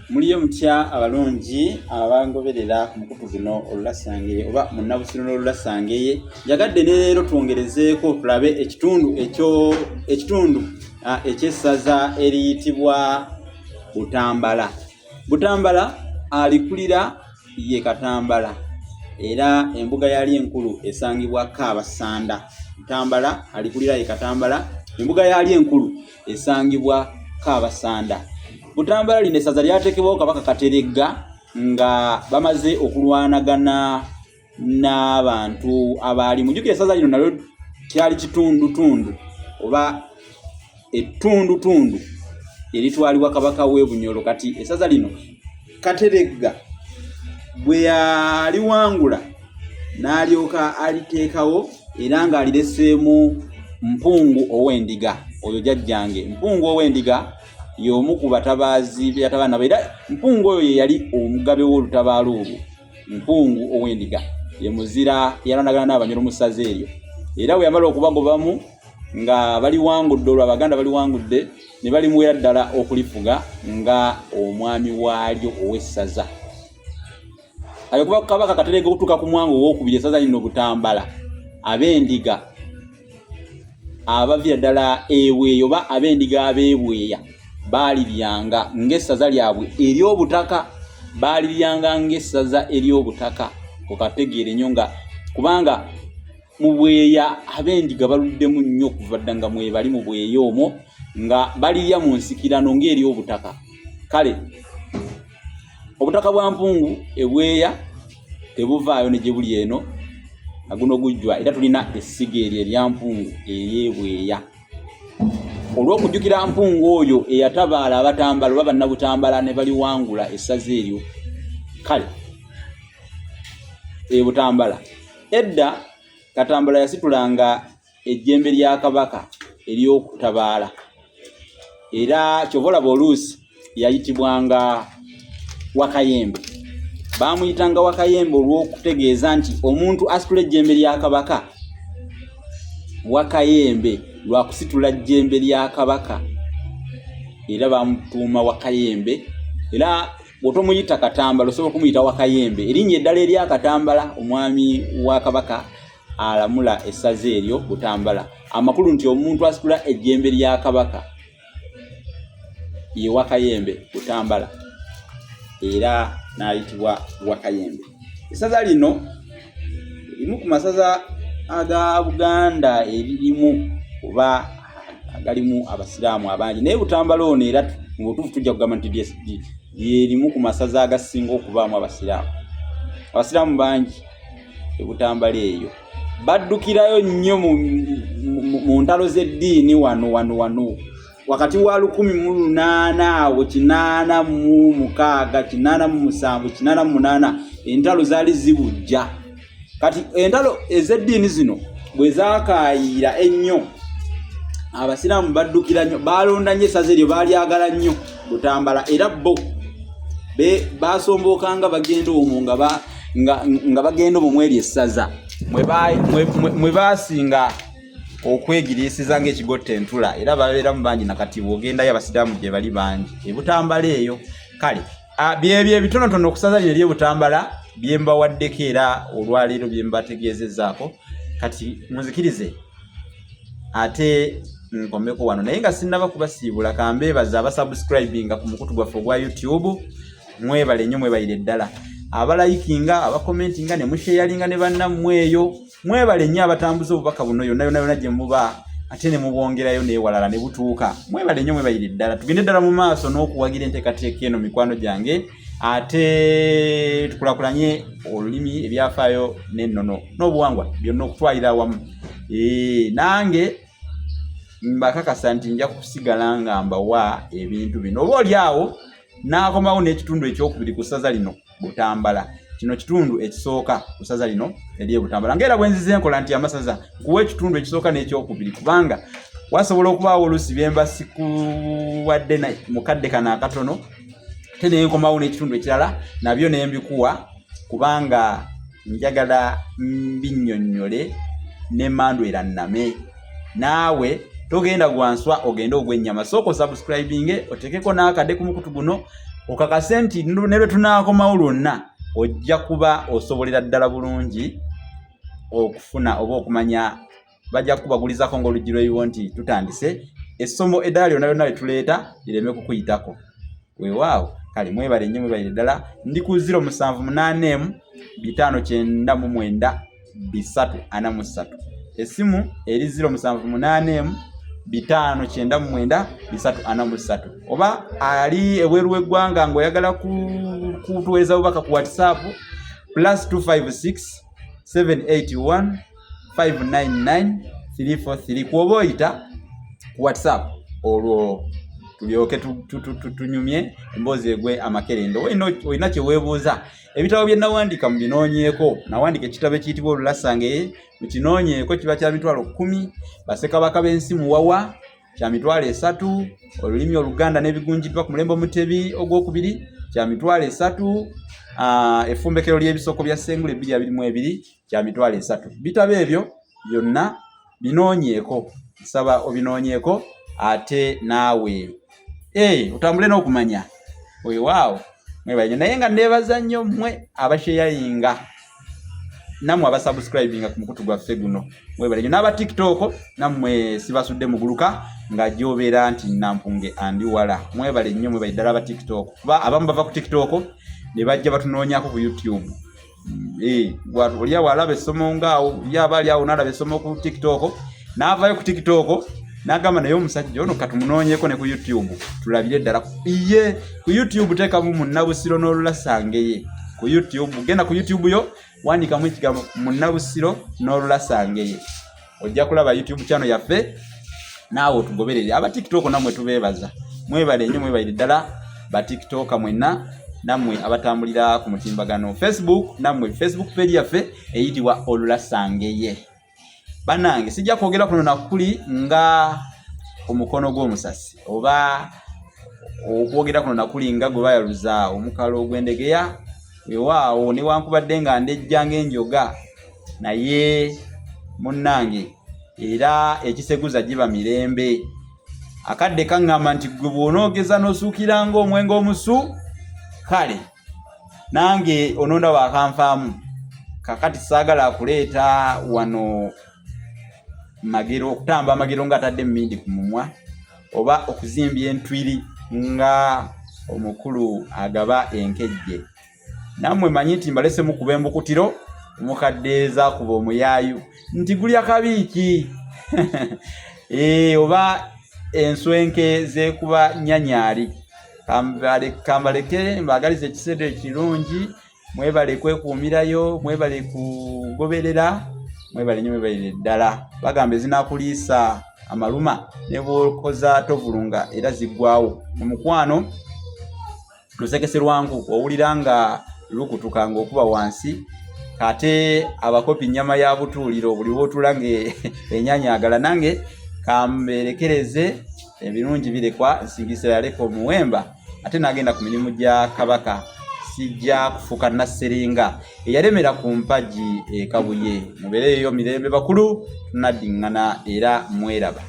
Muliyo mutya abalungi abangoberera ku mukutu guno olulasange oba munnabusiro olulasange yagadde ne leero twongerezeeko tulabe ekitundu eky'essaza eriyitibwa Butambala. Butambala alikulira ye Katambala era embuga yali enkulu esangibwa Kabasanda. Butambala alikulira ye Katambala, embuga yali enkulu esangibwa Kabasanda. Butambala lino essaza lyateekebwawo Kabaka Kateregga nga bamaze okulwanagana n'abantu abaali mujjukira essaza lino nalyo kyali kitundutundu oba ettundutundu eritwalibwa Kabaka w'e Bunyoro. Kati essaza lino Kateregga bwe yaliwangula n'alyoka aliteekawo era ng'alireseemu Mpungu ow'Endiga. Oyo jjajjange Mpungu ow'Endiga y'omu ku batabaazi b'atabaana be. Era Mpungu oyo ye yali omugabe w'olutabaalo olwo. Mpungu ow'Endiga ye muzira yalwanagana n'Abanyoro mu ssaza eryo. Era bwe yamala okubagobamu nga baliwangudde olwo Abaganda baliwangudde ne balimuwera ddala okulifuga nga omwami waalyo ow'essaza. Ayo kuba Kabaka Kateregga okutuuka ku mwango ow'okubiri essaza lino Butambala, ab'Endiga abavira ddala eweeyo oba ab'Endiga ab'ebweya baaliryanga ng'essaza lyabwe ery'obutaka, baaliryanga ng'essaza ery'obutaka. Okategeere nnyo nga kubanga mu bweya ab'Endiga baluddemu nnyo okuva dda nga mwe bali mu bweya omwo nga balirya mu nsikirano ng'ery'obutaka. Kale obutaka bwa Mpungu ebweya tebuvaayo ne gye buli eno na guno gujjwa, era tulina essiga eryo erya Mpungu ery'ebweya. Olw'okujjukira Mpungu oyo eyatabaala Abatambala oba bannabutambala ne baliwangula essaza eryo. Kale Butambala edda Katambala yasitulanga ejjembe lya Kabaka ery'okutabaala, era kyovolaba oluusi yayitibwanga Wakayembe. Baamuyitanga Wakayembe olw'okutegeeza nti omuntu asitula ejjembe lya Kabaka, Wakayembe lwakusitula ejjembe lya Kabaka, era baamutuuma Wakayembe. Era bw'otomuyita Katambala osobola okumuyita Wakayembe. Erinnya eddala erya Katambala omwami wa Kabaka alamula essaza eryo Butambala. Amakulu nti omuntu asitula ejjembe lya Kabaka ye Wakayembe Butambala, era n'ayitibwa Wakayembe. Essaza lino limu ku masaza aga Buganda eririmu oba agalimu Abasiraamu abangi, naye Butambala ono era mu butuufu tujja kugamba nti lyerimu ku masaza agasinga okubaamu Abasiraamu. Abasiraamu bangi Butambala eyo baddukirayo nnyo mu ntalo z'eddiini wano wakati wa 18 awo 86 87 88 entalo zaali zibujja. Kati entalo ez'eddiini zino bwe zaakaayira ennyo Abasiraamu baddukira nnyo, baalonda nnyo essaza eryo, baalyagala nnyo Butambala. Era bo baasombookanga bagenda omwo nga bagenda omwo mweri essaza mwe baasinga okwegiriisiza ng'ekigotta entula, era babeeramu bangi nakati bw'ogendayo Abasiraamu gye bali bangi Butambala eyo. Kale byebyo ebitonotono okusaza lino ery'e Butambala bye mbawaddeko era olwaleero bye mbategeezezzaako. Kati munzikirize ate nkomeko wano, naye nga sinnaba kubasiibula kambeebaza abasubscribinga ku mukutu gwaffe ogwa YouTube. Mwebale nnyo, mwebalire ddala abalayikinga, abakomentinga ne musheyalinga ne bannammwe eyo. Mwebale nnyo abatambuza obubaka buno yonna gye muba ate ne mubwongerayo neewalala ne butuuka. Mwebale nnyo, mwebalire ddala. Tugende ddala mu maaso n'okuwagira enteekateeka eno mikwano gyange, ate tukulakulanye olulimi, ebyafaayo n'ennono n'obuwangwa byonna okutwalira awamu. Nange mbakakasa nti nja kusigala nga mbawa ebintu bino. Oba oli awo n'akomawo n'ekitundu ekyokubiri ku ssaza lino Butambala. Kino kitundu ekisooka ku ssaza lino ery'e Butambala. Ng'era bwe nzize nkola nti amasaza kuwa ekitundu ekisooka n'ekyokubiri, kubanga wasobola okubaawo oluusi bye mba sikuwadde mu kadde kano akatono, ate ne nkomawo n'ekitundu ekirala nabyo ne mbikuwa, kubanga njagala mbinnyonnyole ne mandwera nname. Naawe togenda gwanswa, ogenda ogw'ennyama. Sooka subscribing, otekeko n'akadde ku mukutu guno okakase nti ne lwe tunaakomawo lwonna ojja kuba osobolera ddala bulungi okufuna oba okumanya bajja kubagulizako ng'oluggi lw'ebiwo nti tutandise essomo eddala lyonna lyonna lyetuleeta lireme kukuyitako. Weewaawo kale mwebale nnyo mwebale ddala. Ndi ku 078 599 343. Essimu eri 078 599 343. Oba ali ebweru w'eggwanga ng'oyagala kutuweeza bubaka ku WhatsApp +256 781 599 343. Kuoba oyita ku WhatsApp olwo tulyoke tunyumye emboozi egwe amakerendo. Olina kye weebuuza, ebitabo bye nawandiika mu binoonyeeko. Nawandiika ekitabo ekiyitibwa Olulasange, mu kinoonyeeko kiba kya mitwalo 10. Bassekabaka b'ensi Muwawa kya mitwalo 3. Olulimi Oluganda n'ebigunjiddwa ku mulembe Mutebi ogwokubiri kya mitwalo 3. Effumbekero ly'ebisoko bya Ssengule 222 kya mitwalo 3. Bitabo ebyo byonna binoonyeeko. Nsaba obinoonyeeko ate naawe otambule n'okumanya. Weewaawo mwebale naye nga neebaza nnyo mmwe abasheyayinga nammwe abasubscribinga ku mukutu gwaffe guno. Mwebale nnyo n'aba TikTok nammwe sibasudde muguluka nga gy'obeera nti Nampunge andi wala. Mwebale nnyo mwebale ddala aba TikTok. Kuba abamu bava ku TikTok ne bajja batunoonyaako ku YouTube. Oli awo alaba essomo ngaawo, yaba ali awo n'alaba essomo ku TikTok n'avaayo ku TikTok n'agamba naye omusajja ono katumunoonyeeko ne ku YouTube tulabire ddala. Ku YouTube teekamu Munnabusiro n'Olulasange. Ku YouTube genda ku YouTube yo wandiikamu ekigambo Munnabusiro n'Olulasange. Ojja kulaba YouTube channel yaffe naawe otugoberere. Aba TikTok nammwe tubeebaza. Mwebale nnyo mwebale ddala ba TikTok mwenna nammwe abatambulira ku mutimbagano. Facebook nammwe Facebook page yaffe eyitibwa Olulasange. Banange sijja kwogera kuno nakuli nga omukono gw'omusasi oba okwogera kuno nakuli nga gwe bayaluza omukalo ogw'endegeya. Weewaawo newankubadde nga ndejja ng'enjoga naye munnange era ekiseguza giba mirembe. Akadde kaŋŋamba nti gwe bw'onoogeza n'osuukira ng'omwenge omusu kale nange ononda wakanfaamu. Kakati saagala akuleeta wano magero, okutamba amagero nga atadde mmindi ku mumwa oba okuzimbya entwiri nga omukulu agaba enkejje. Nammwe manyi nti mbalese mukuba embukutiro omukaddeeza kuba omuyaayu nti gulya kabiiki oba enswenke zeekuba nyanyaali. Kambaleke mbagaliza ekiseera ekirungi. Mwebale kwekuumirayo, mwebale kugoberera, mwebale nnyo mwebale ddala. Bagamba ezinaakuliisa amaluma ne bw'okoza tovulunga era ziggwawo. Mu mukwano lusekese lwangu owulira nga lukutuka ng'okuba wansi. Kate abakopi nnyama ya butuuliro buli w'otula ng'ennyanyagala. Nange kamberekereze ebirungi birekwa nsingise yaleka omuwemba ate nagenda ku mirimu gya Kabaka. Sijja kufuuka Naseringa eyalemera ku mpagi Kabuye. Mubeereyo mirembe bakulu, tunaddiŋŋana era mweraba.